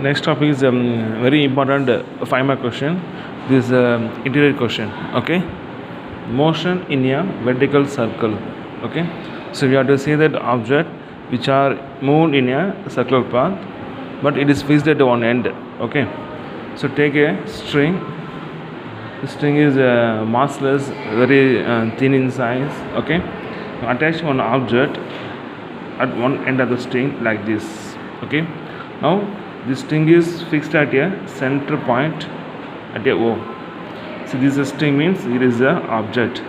Next topic is very important 5 mark question. This interior question. Okay, motion in a vertical circle. Okay, so we have to say that object which are moved in a circular path, but it is fixed at one end. Okay, so take a string. The string is massless, very thin in size. Okay, attach one object at one end of the string like this. Okay, now this string is fixed at a center point at a O. So this string means it is a object.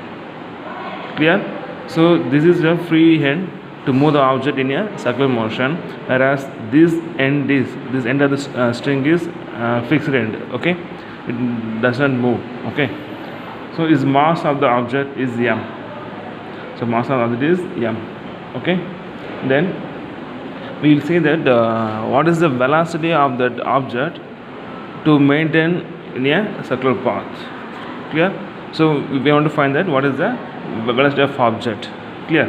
Clear? So this is a free hand to move the object in a circular motion, whereas this end of the string is fixed end. Okay, it does not move. Okay, so its mass of the object is m. So mass of the object is m. Okay, then we will say that what is the velocity of that object to maintain in a circular path. Clear? So we want to find that what is the velocity of object. Clear?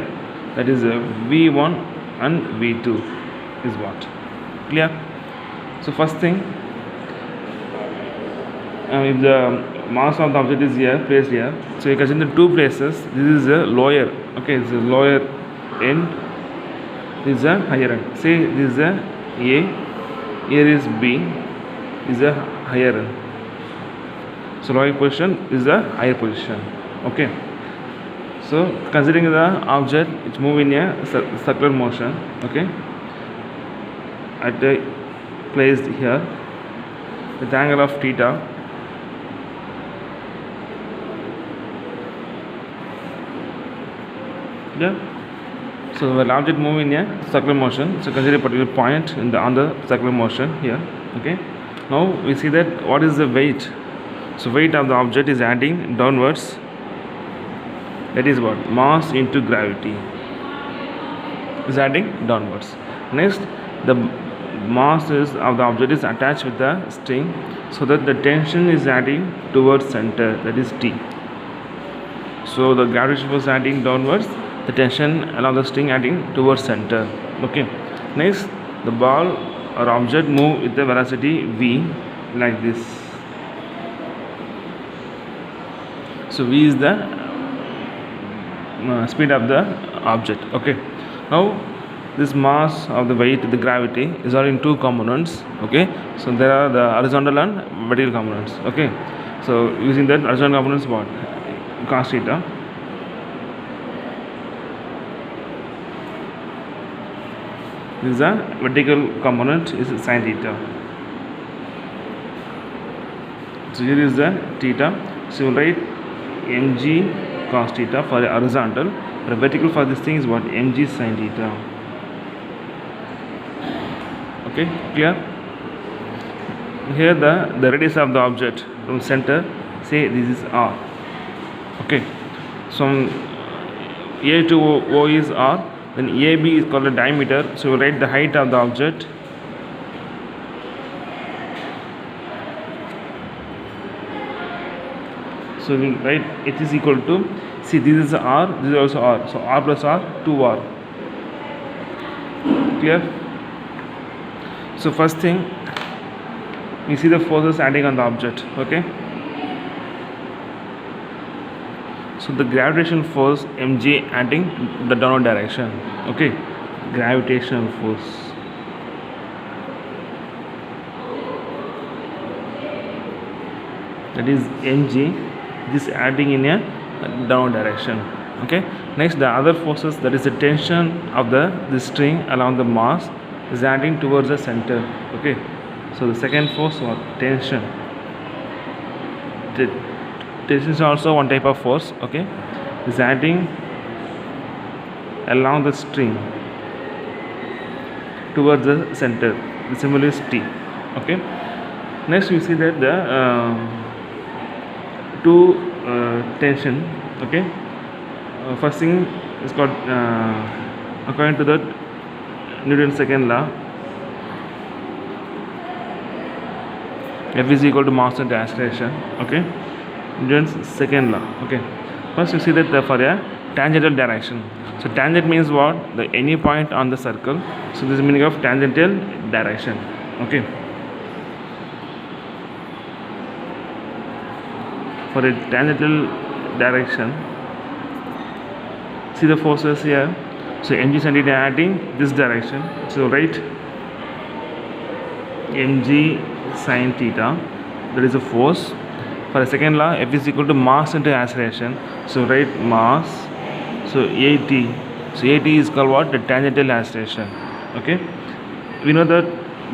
That is v1 and v2 is what. Clear? So first thing, if the mass of the object is here, placed here, so you consider two places. This is a lower, okay, it's a lower end, this is a higher end. Say this is a A, here is B, is a higher end. So lower position is a higher position. Okay, so considering the object it's moving in a circular motion, okay, at the placed here with angle of theta, yeah. So the object moving in a circular motion, so consider a particular point in on the circular motion here. Okay, now we see that what is the weight. So weight of the object is adding downwards, that is what, mass into gravity is adding downwards. Next, the mass of the object is attached with the string, so that the tension is adding towards center, that is T. So the gravity was adding downwards, the tension along the string adding towards center. Okay, next the ball or object move with the velocity v like this. So v is the speed of the object. Okay, now this mass of the weight, the gravity, is all in two components. Okay, so there are the horizontal and vertical components. Okay, so using that horizontal components, what, cos theta, this is a vertical component is sin theta. So here is the theta, so you write mg cos theta for the horizontal, the vertical for this thing is what, mg sin theta. Okay, clear? Here the radius of the object from center, say this is r. Okay, so A to O is r, then AB is called the diameter, so we write the height of the object. So we write it is equal to, see this is r, this is also r, so r plus r, 2r. Clear? So first thing, you see the forces acting on the object. Okay, so the gravitational force mg acting the downward direction. Okay, gravitational force, that is mg, this acting in a downward direction. Okay, next the other forces, that is the tension of the string along the mass is acting towards the center. Okay, so the second force, what, tension. The tension is also one type of force. Okay, is acting along the string towards the center, the symbol is T. Okay, next we see that the two tension. Okay, first thing is called according to the Newton's second law, F is equal to mass into acceleration. Okay, Newton's second law. Okay, first you see that for a tangential direction, so tangent means what, the any point on the circle, so this is the meaning of tangential direction. Okay, for a tangential direction, see the forces here. So mg sin theta acting this direction. So write mg sin theta, that is a force. For the second law, F is equal to mass into acceleration. So write mass. So AT. So AT is called what? The tangential acceleration. Okay. We know that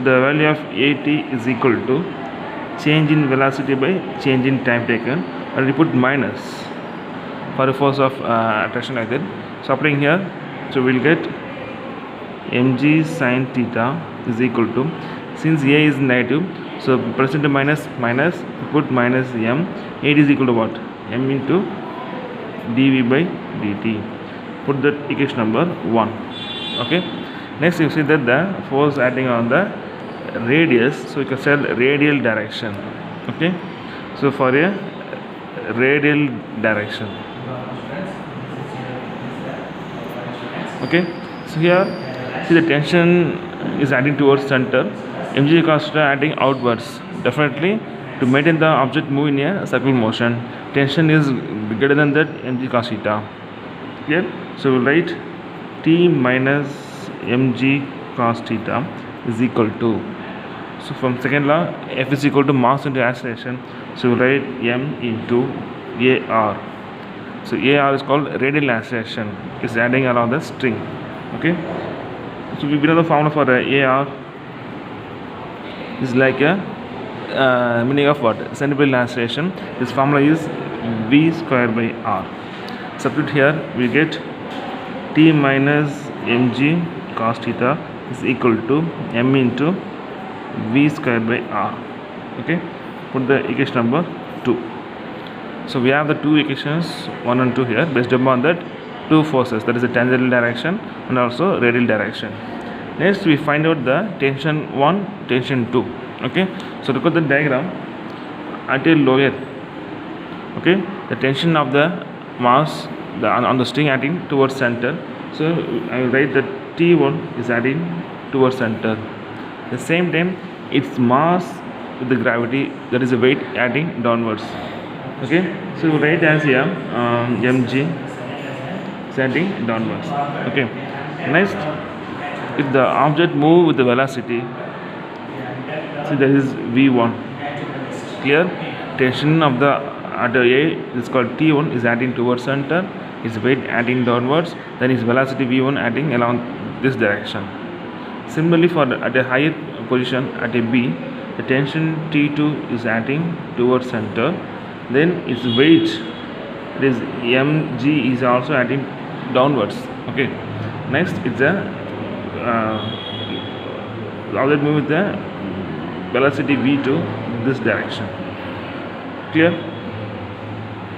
the value of AT is equal to change in velocity by change in time taken, and we put minus for the force of attraction like that. So applying here, so we'll get mg sin theta is equal to, since A is negative, so plus into minus, put minus m. 8 is equal to what? M into dv by dt. Put that equation number 1. Okay. Next you see that the force acting on the radius, so you can say radial direction. Okay. So for a radial direction. Okay. So here see the tension is acting towards center, mg cos theta acting outwards. Definitely to maintain the object move in a circular motion, tension is greater than that mg cos theta. Clear? So we'll write T minus mg cos theta is equal to, so from second law, F is equal to mass into acceleration. So we'll write m into AR. So AR is called radial acceleration. It's acting along the string. Okay. So we know the formula for AR is like a meaning of what? Centripetal acceleration. This formula is v square by r. Substitute here, we get T minus mg cos theta is equal to m into v square by r. Okay. Put the equation number 2. So we have the two equations 1 and 2 here based upon that two forces, that is the tangential direction and also radial direction. Next we find out the tension 1, tension 2. Okay. So look at the diagram. At a lower, okay, the tension of the mass on the string acting towards center. So I will write that T1 is acting towards center. At the same time, its mass with the gravity, that is the weight acting downwards. Okay. So we write as here mg is acting downwards. Okay. Next, if the object move with the velocity, see that is v1. Clear? Tension of the at A is called T1 is acting towards center, its weight acting downwards, then its velocity v1 acting along this direction. Similarly, for at a higher position at a B, the tension T2 is acting towards center, then its weight, that is mg, is also acting downwards. Okay. Next, it's a object move with the velocity v2 this direction. Clear?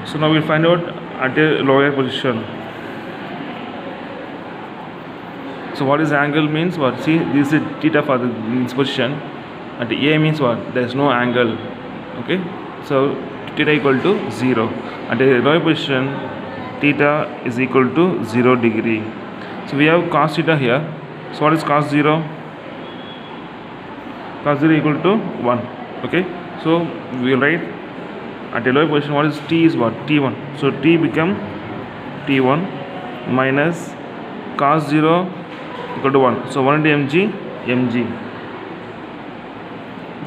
So now we'll find out at a lower position. So what is angle means what? See, this is theta for this position. At A means what? There is no angle. Okay. So theta equal to 0. At a lower position, theta is equal to 0 degree. So we have cos theta here. So what is cos 0? Cos 0 equal to 1. Okay. So we will write at a lower position, what is T is what? T1. So T become T1 minus cos 0 equal to 1. So 1 into mg,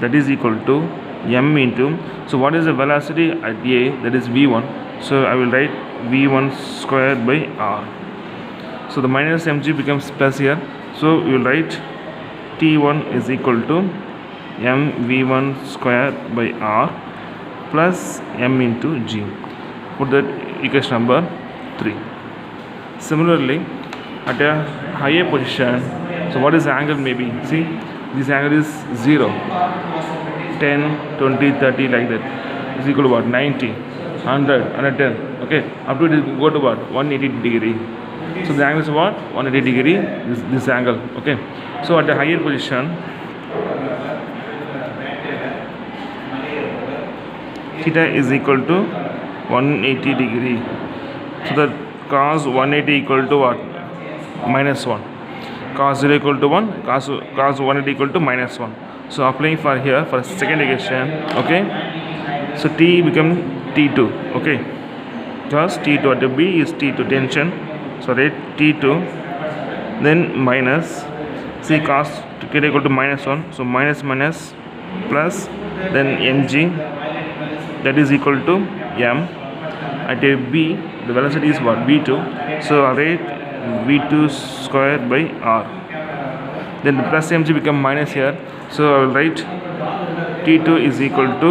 that is equal to m into, so what is the velocity at A, that is v1. So I will write v1 square by r. So the minus mg becomes plus here. So we will write T1 is equal to mv1 square by r plus m into g. Put that equation number 3. Similarly, at a higher position, so what is the angle maybe? See, this angle is 0, 10, 20, 30 like that. Is equal to what? 90, 100, 110. Okay, up to it go to what? 180 degree. So the angle is what? 180 degree. This angle. Okay. So at a higher position, theta is equal to 180 degree. So the cos 180 equal to what? Minus 1. Cos 0 equal to 1. Cos 180 equal to minus 1. So applying for here for second equation. Okay. So T become T2. Okay, just T2 at B is T2 tension. Sorry, T2. Then minus C cos theta equal to -1. So minus minus plus then mg, that is equal to m. At a B, the velocity is what? V2. So I'll write V2 square by R. Then the plus mg become minus here. So I will write T2 is equal to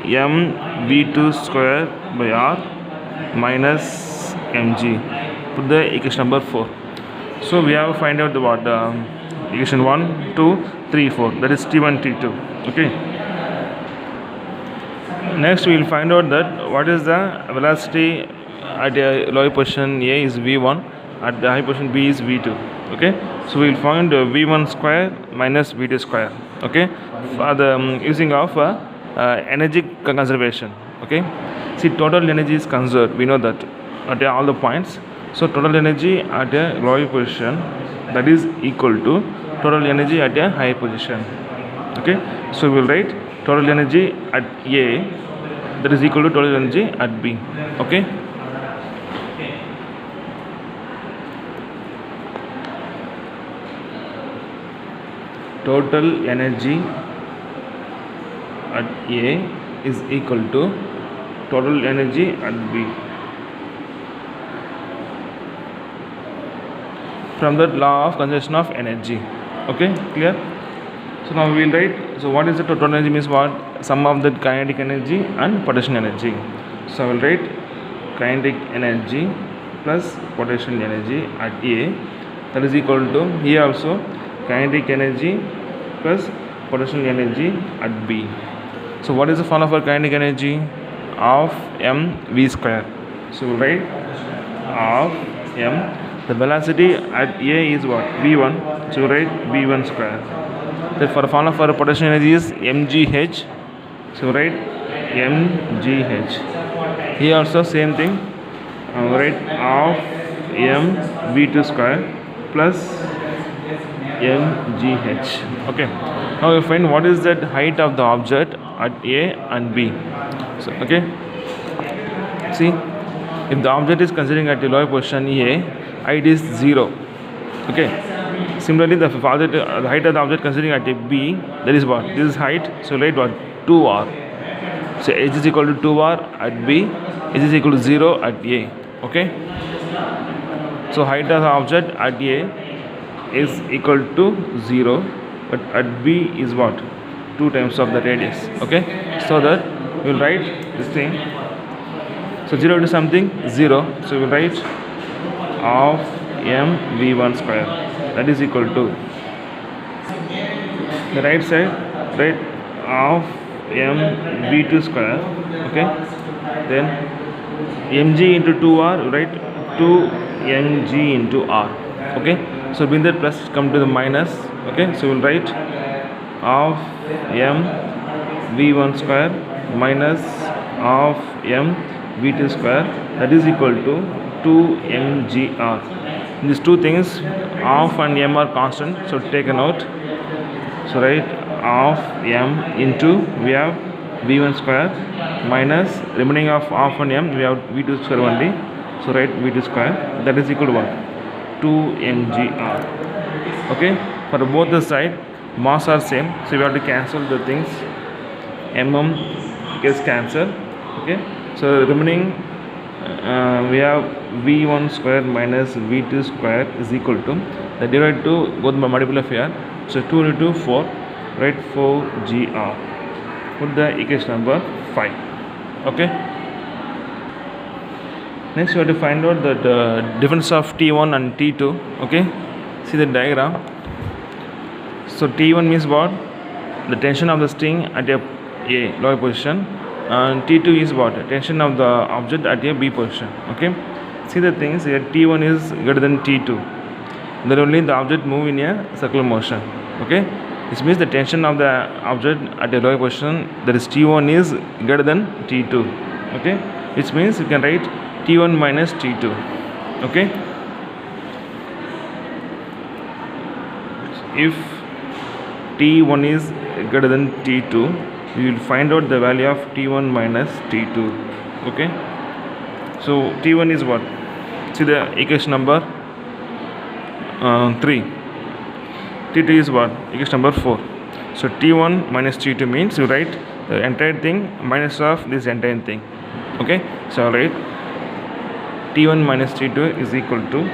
m V2 square by R minus mg. Put the equation number 4. So we have to find out the what? Equation 1, 2, 3, 4. That is T1, T2. Okay. Next we will find out that what is the velocity at a low position A is V1, at the high position B is V2. Okay, so we will find V1 square minus V2 square. Okay, for the using of energy conservation. Okay, see, total energy is conserved, we know that at all the points. So total energy at a low position, that is equal to total energy at a high position. Okay, so we will write total energy at A, that is equal to total energy at B. Okay, total energy at A is equal to total energy at B. From the law of conservation of energy. Okay, clear? So now we will write, so what is the total energy means what? Sum of the kinetic energy and potential energy. So I will write kinetic energy plus potential energy at A, that is equal to, here also, kinetic energy plus potential energy at B. So what is the formula for kinetic energy? Of mv square. So we will write of m. The velocity at A is what? V1. So we write V1 square. Then for formula for potential energy is mgh. So write mgh. Here also same thing. Write of m v2 square plus mgh. Okay. Now we find what is that height of the object at A and B. So okay. See, if the object is considering at a lower position A, height is 0. Okay. Similarly, the height of the object considering at a B, that is what? This is height. So write what? 2r. So h is equal to 2r at B, h is equal to 0 at A. Okay. So height of the object at A is equal to 0, but at B is what? 2 times of the radius. Okay. So that we will write this thing. So 0 to something 0. So we will write of m v1 square, that is equal to the right side, right, of m v2 square. Okay, then mg into 2r, right, 2 mg into r. Okay, so bring that plus come to the minus. Okay, so we'll write of m v1 square minus of m v2 square, that is equal to 2 mgr. These two things, of and m are constant, so take a note. So write of m into, we have v1 square minus remaining of and m, we have v2 square only. So write v2 square, that is equal to what? 2 mgr. Okay, for both the side mass are same, so we have to cancel the things. Gets cancelled. Okay, so remaining we have v1 square minus v2 square is equal to, the divide to both multiple of here. So 2 into 4, write 4gr. Put the equation number 5. Okay. Next we have to find out the difference of T1 and T2. Okay. See the diagram. So T1 means what? The tension of the string at a lower position, and T2 is what? Tension of the object at a B position. Okay. See the things here, T1 is greater than T2. Then only the object move in a circular motion. Okay. This means the tension of the object at a lower position, that is T1, is greater than T2. Okay. Which means you can write T1 minus T2. Okay. If T1 is greater than T2, we will find out the value of T1 minus T2. Okay, so T1 is what? See the equation number 3. T2 is what? Equation number 4. So T1 minus T2 means you write the entire thing minus of this entire thing. Okay, so I'll write T1 minus T2 is equal to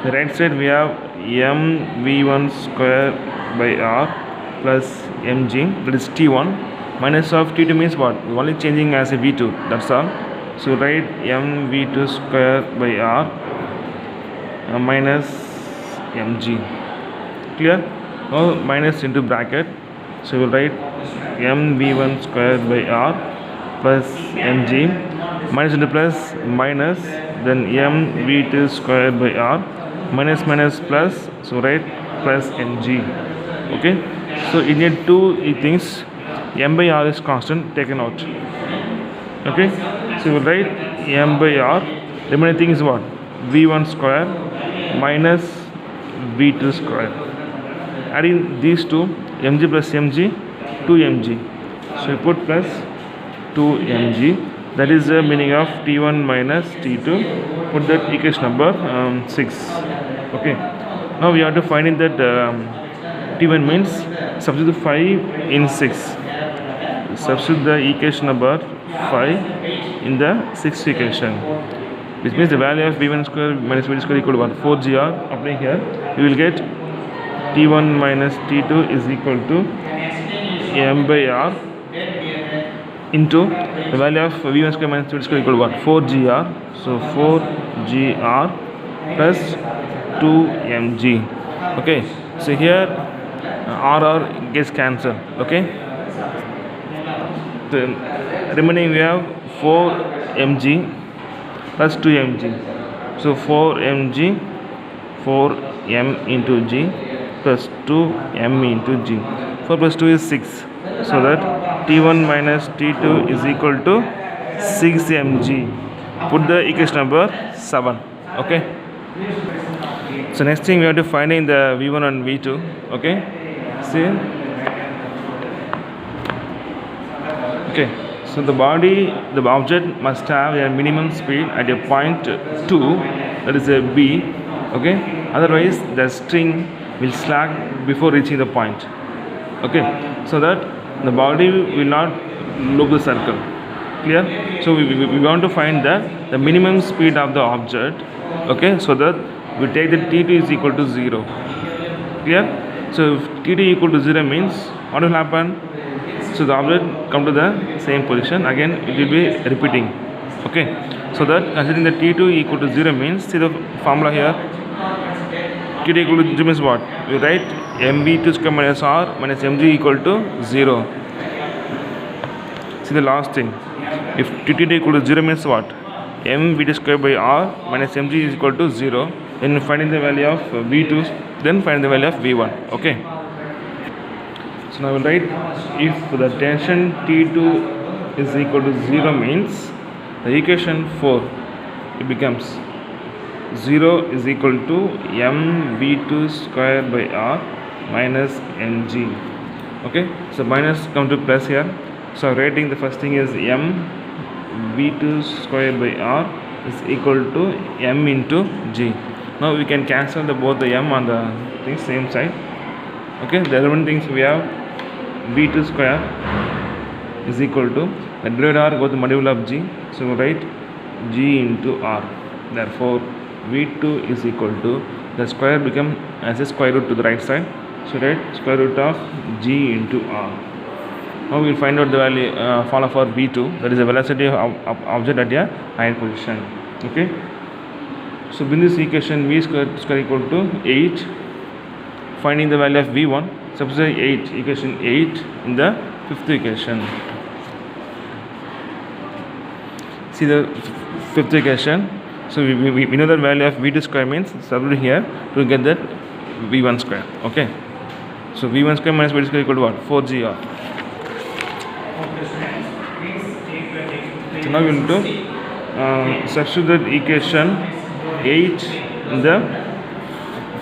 the right side we have mv1 square by r plus mg, that is T1, minus of T2 means what? We're only changing as a v2, that's all. So write mv2 square by r minus mg. Clear? Now minus into bracket, so we'll write mv1 square by r plus mg, minus into plus minus, then mv2 square by r minus minus plus, so write plus mg. Okay, so in here two things, m by r is constant, taken out. Okay, so we'll write m by r, remaining thing is what? v1 square minus v2 square. Adding these two, mg plus mg, 2mg. So we put plus 2mg. That is the meaning of T1 minus T2. Put that equation number 6. Okay. Now we have to find in that T1 means substitute 5 in 6. Substitute the equation number 5 in the 6th equation, which means the value of v1 square minus v2 square equal to what? 4gr. Applying here, you will get T1 minus T2 is equal to m by r into the value of v1 square minus v2 square equal to what? 4gr. So 4gr plus 2mg. Okay, so here r gets cancelled. Okay, the remaining we have 4mg plus 2mg. So 4mg, 4m into g plus 2m into g. 4 plus 2 is 6. So that T1 minus T2 is equal to 6mg. Put the equation number 7. Okay. So next thing we have to find in the v1 and v2. Okay. See. Okay. So the object must have a minimum speed at a point 2, that is a b. Okay. Otherwise, the string will slack before reaching the point. Okay. So that the body will not loop the circle. Clear? So we want to find the minimum speed of the object. Okay. So that we take the t2 is equal to 0. Clear? So if t2 equal to 0 means what will happen? So the object come to the same position, again it will be repeating. Okay, so that considering the t2 equal to 0 means, see the formula here, t2 equal to 0 means what? We write mv2 square minus r minus mg equal to 0. See the last thing, if t2 equal to 0 means what? mv2 square by r minus mg is equal to 0. Then finding the value of v2, then find the value of v1. Okay. So now I will write, if the tension T2 is equal to 0 means the equation 4, it becomes 0 is equal to mv2 square by r minus mg. Okay, so minus come to plus here. So writing the first thing is mv2 square by r is equal to m into g. Now we can cancel both the m on the same side. Okay, the relevant things we have v2 square is equal to the derivative r go to the module of g, so we write g into r. Therefore v2 is equal to, the square become as a square root to the right side, so write square root of g into r. Now we will find out the value formula for v2, that is the velocity of object at a higher position. Okay, so in this equation v square equal to 8. Finding the value of v1, substitute 8, equation 8 in the 5th equation. See the 5th equation. So we know that value of v2 square means substitute here to get that v1 square. Okay. So v1 square minus v2 square equal to what? 4gr. So now we will do substitute that equation 8 in the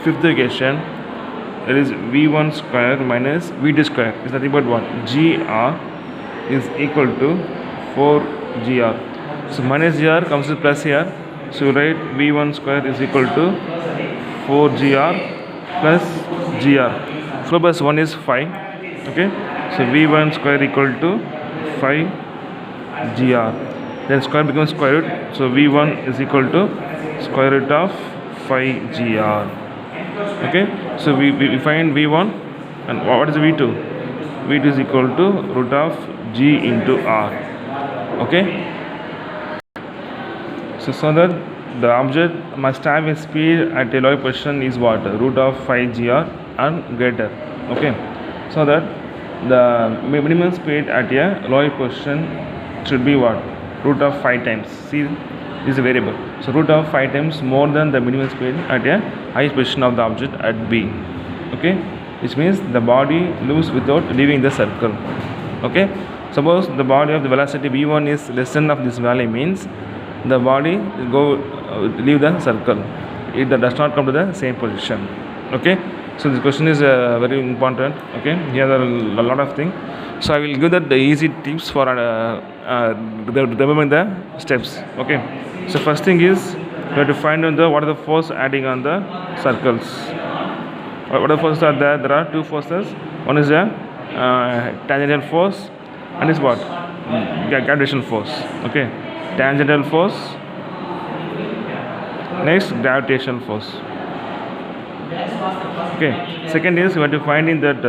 5th equation. That is V1 square minus V2 square is nothing but what? GR is equal to 4GR. So minus GR comes to plus here. So you write V1 square is equal to 4GR plus GR. 4 plus 1 is 5. Okay. So V1 square equal to 5GR. Then square becomes square root. So V1 is equal to square root of 5GR. Okay. So we find V1 and what is V2? V2 is equal to root of G into R. Okay. So that the object must have a speed at a lower position is what? Root of 5GR and greater. Okay. So that the minimum speed at a lower position should be what? Root of 5 times. See, this is a variable. So root of 5 times more than the minimum speed at a highest position of the object at B. Okay. Which means the body moves without leaving the circle. Okay. Suppose the body of the velocity v1 is less than of this value, means the body leave the circle. It does not come to the same position. Okay. So this question is very important. Okay. Here are a lot of things. So I will give the easy tips for remembering the steps. Okay. So first thing is we have to find out what are the force acting on the circles. What are the forces are there? There are two forces. One is a tangential force and is what? Gravitational force. Okay. Tangential force. Next, gravitational force. Okay. Second is we have to find in that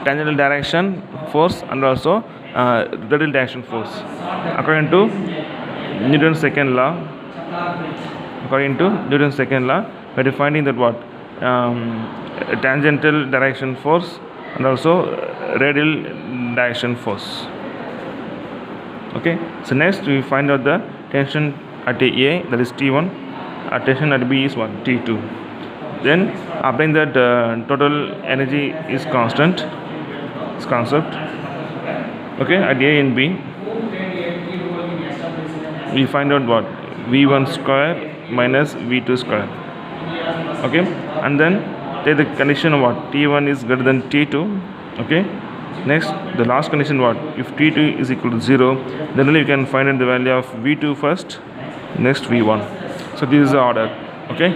tangential direction force and also radial direction force. According to Newton's second law, we have to find in that what? Tangential direction force and also radial direction force. Okay. So next we find out the tension at A, that is T1. Tension at B is what? T2. Then applying that total energy is constant. It's concept. Okay. At A and B, we find out what? V1 square minus V2 square. Okay. And then take the condition of what? T1 is greater than T2. Okay. Next, the last condition what? If T2 is equal to 0, then only you can find out the value of V2 first, next V1. So this is the order. Okay.